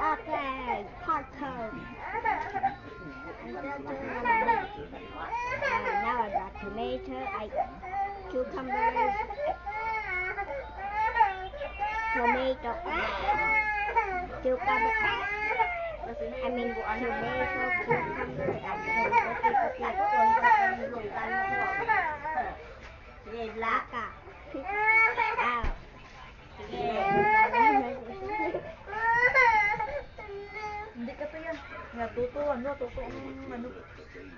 Okay, popcorn. Now I got tomato, cucumbers, tomato, cucumber. I mean tomato, cucumber, and Sige, black. Hindi ka to yan. Nga, tuto, tuto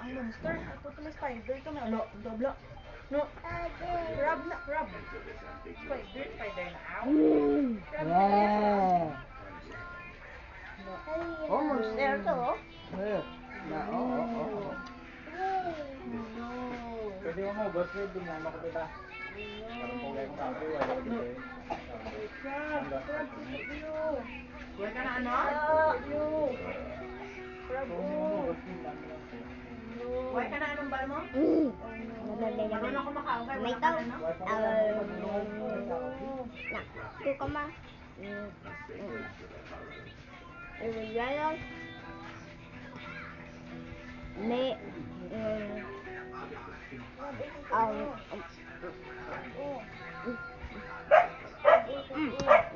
ang monster. Tuto may spider ka na. Ano, dobla. No, crab na, crab. Spider na. Crab na yan. Oh, monster to. Pwede mo mo, boss, pwede mo makapita. Crab, buhay ka na ano? Crab, buhay ka na anong bal mo? Marunong ako makaugay, wala ka na, no? Cucumber. Yellow.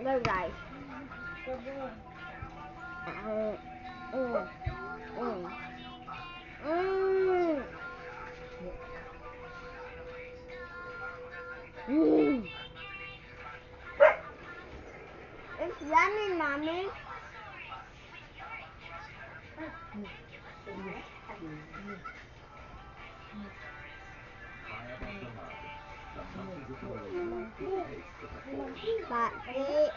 The rice. It's yummy, mommy. But it is